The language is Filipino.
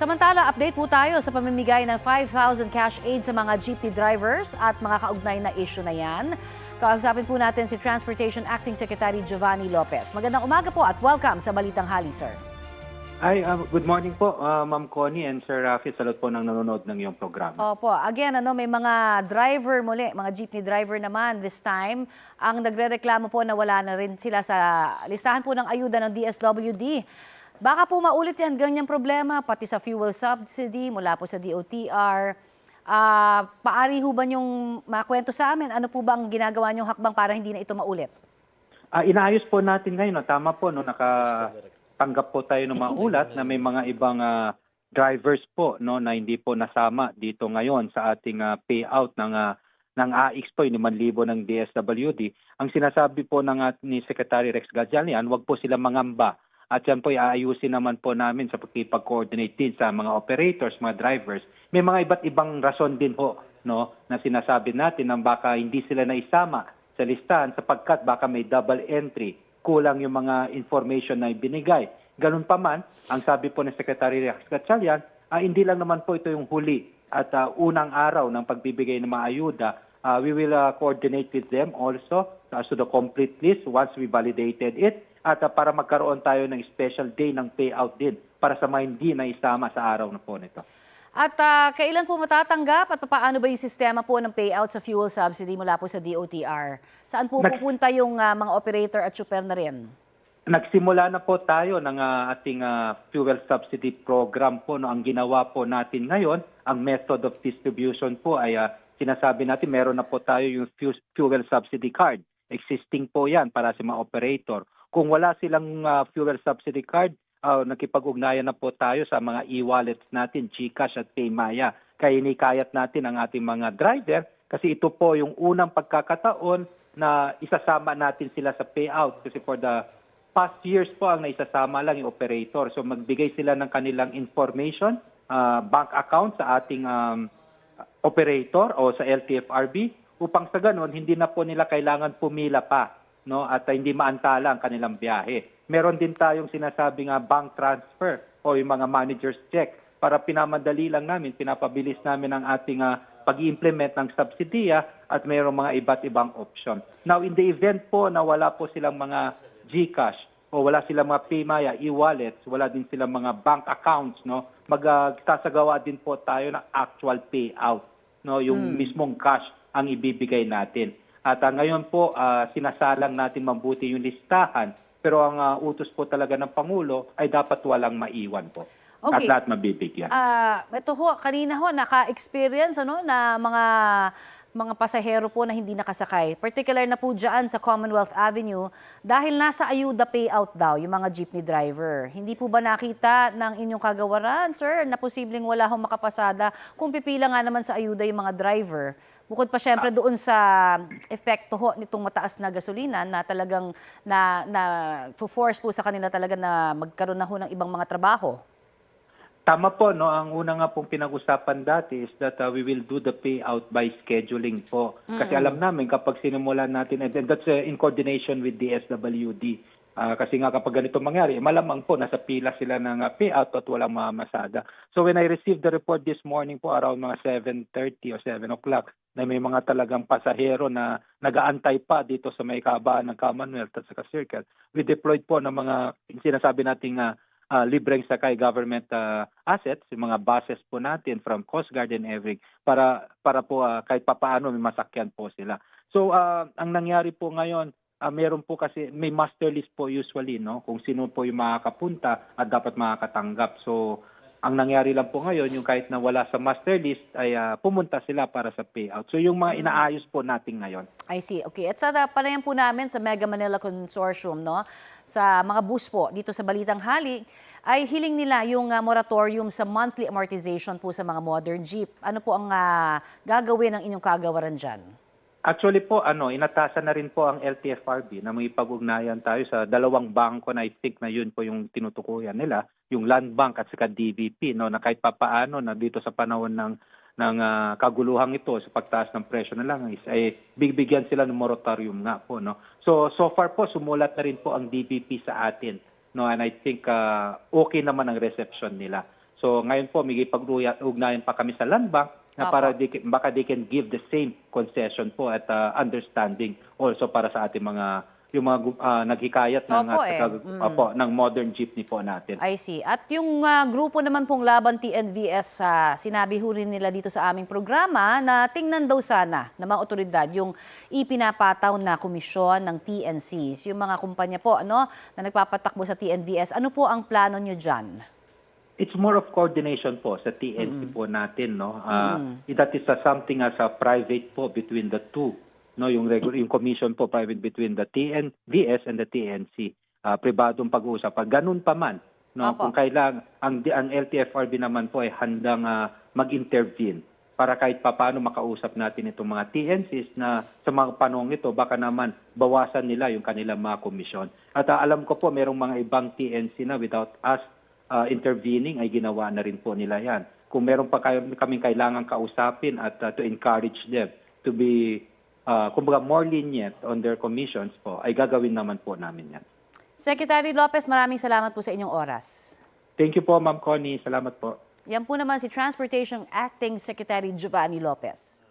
Samantala, update po tayo sa pamimigay ng 5,000 cash aid sa mga jeepney drivers at mga kaugnay na issue na yan. Kausapin po natin si Transportation Acting Secretary Giovanni Lopez. Magandang umaga po at welcome sa Balitang Hali, sir. Hi, good morning po, Ma'am Connie and Sir Rafi. Salud po ng nanonood ng iyong programa. Opo, again, may mga driver muli, mga jeepney driver naman this time, ang nagrereklamo po na wala na rin sila sa listahan po ng ayuda ng DSWD. Baka po maulit yan, ganyang problema, pati sa fuel subsidy mula po sa DOTR. Paari ho ba niyong makwento sa amin? Ano po bang ginagawa niyong hakbang para hindi na ito maulit? Inaayos po natin ngayon, no? Tama po, no? Nakatanggap po tayo ng mga ulat na may mga ibang drivers po, no, na hindi po nasama dito ngayon sa ating payout ng AIX po, yung 5,000 ng DSWD. Ang sinasabi po ni Secretary Rex Gatchalian, wag po sila mangamba. At yan po aayusin naman po namin sa pagkipag-coordinate din sa mga operators, mga drivers. May mga iba't ibang rason din po, no, na sinasabi natin na baka hindi sila naisama sa listahan sapagkat baka may double entry, kulang yung mga information na ibinigay. Ganun pa man, ang sabi po ni Secretary Rex Gatchalian, hindi lang naman po ito yung huli at unang araw ng pagbibigay ng mga ayuda. We will coordinate with them also as to the complete list once we validated it. At para magkaroon tayo ng special day ng payout din para sa mga hindi na isama sa araw na po nito. At kailan po matatanggap at paano ba yung sistema po ng payout sa fuel subsidy mula po sa DOTR? Saan po pupunta yung mga operator at super na rin? Nagsimula na po tayo ng ating fuel subsidy program po. No? Ang ginawa po natin ngayon, ang method of distribution po ay sinasabi natin meron na po tayo yung fuel subsidy card. Existing po yan para sa mga operator. Kung wala silang fuel subsidy card, nakipag-ugnayan na po tayo sa mga e-wallets natin, GCash at Paymaya. Kaya inikayat natin ang ating mga driver kasi ito po yung unang pagkakataon na isasama natin sila sa payout. Kasi for the past years po ang naisasama lang yung operator. So magbigay sila ng kanilang information, bank account sa ating operator o sa LTFRB upang sa ganun hindi na po nila kailangan pumila pa. No, at hindi maantala ang kanilang biyahe. Meron din tayong sinasabing bank transfer o yung mga manager's check para pinamadali lang namin, pinapabilis namin ang ating pag-i-implement ng subsidiya at mayroong mga iba't ibang option. Now, in the event po na wala po silang mga GCash o wala silang mga Paymaya, e-wallets, wala din silang mga bank accounts, no, magsasagawa din po tayo ng actual payout, no, yung mismong cash ang ibibigay natin. At ngayon po, sinasalang natin mabuti yung listahan. Pero ang utos po talaga ng Pangulo ay dapat walang maiwan po. Okay. At lahat mabibigyan. Ito ho, kanina ho, naka-experience na mga pasahero po na hindi nakasakay. Particular na po dyan sa Commonwealth Avenue dahil nasa ayuda payout daw yung mga jeepney driver. Hindi po ba nakita ng inyong kagawaran, sir, na posibleng wala hong makapasada kung pipila nga naman sa ayuda yung mga driver? Bukod pa syempre doon sa epekto ho nitong mataas na gasolina na talagang force po sa kanila talaga na magkaroon na ho ng ibang mga trabaho. Tama po, no? Ang una nga pong pinag-usapan dati is that we will do the payout by scheduling po. Kasi alam namin kapag sinimulan natin, and that's in coordination with DSWD. Kasi nga kapag ganito mangyari, malamang po nasa pila sila ng payout at walang mamasada. So when I received the report this morning po around mga 7:30 o 7 o'clock na may mga talagang pasahero na nag-aantay pa dito sa may kahabaan ng Commonwealth at sa Circle, we deployed po ng mga sinasabi nating libreng sakay government assets, yung mga buses po natin from Coast Guard and everything para po kahit papaano may masakyan po sila. So ang nangyari po ngayon, meron po kasi may master list po usually, no, kung sino po yung makakapunta at dapat makakatanggap. So ang nangyari lang po ngayon, yung kahit na wala sa master list ay pumunta sila para sa payout. So yung mga inaayos po natin ngayon. I see. Okay. At sa palayan po namin sa Mega Manila Consortium, no, sa mga bus po dito sa Balitang Hali, ay hiling nila yung moratorium sa monthly amortization po sa mga modern jeep. Ano po ang gagawin ng inyong kagawaran dyan? Actually po, inatasan na rin po ang LTFRB na may pag-ugnayan tayo sa dalawang bangko na I think na yun po yung tinutukuyan nila, yung Land Bank at saka DBP, no, na kahit papaano na dito sa panahon ng kaguluhang ito sa pagtaas ng presyo na langis ay bibigyan sila ng moratorium nga po, no. So far po sumulat na rin po ang DBP sa atin, no, and I think okay naman ang reception nila. So ngayon po, may ipag-ugnayan pa kami sa Land Bank na Opo. para baka they can give the same concession po at understanding also para sa ating yung mga naghikayat ng, ng modern jeepney po natin. I see. At yung grupo naman pong Laban TNVS, sinabi ho rin nila dito sa aming programa na tingnan daw sana ng mga otoridad yung ipinapataw na komisyon ng TNCs, yung mga kumpanya po na nagpapatakbo sa TNVS. Ano po ang plano nyo dyan? It's more of coordination po sa TNC po natin, no. That is something as a private po between the two, no, yung commission po private between the TNVS and the TNC. Pribadong pag-uusapan. Ganun pa man, no, kung kailangan ang LTFRB naman po ay handang mag-intervene para kahit papaano makausap natin itong mga TNCs na sa mga panahong ito baka naman bawasan nila yung kanilang mga komisyon. At alam ko po merong mga ibang TNC na without us intervening ay ginawa na rin po nila yan. Kung meron pa kaming kailangan kausapin at to encourage them to be kumbaga more lenient on their commissions po, ay gagawin naman po namin yan. Secretary Lopez, maraming salamat po sa inyong oras. Thank you po, Ma'am Connie. Salamat po. Yan po naman si Transportation Acting Secretary Giovanni Lopez.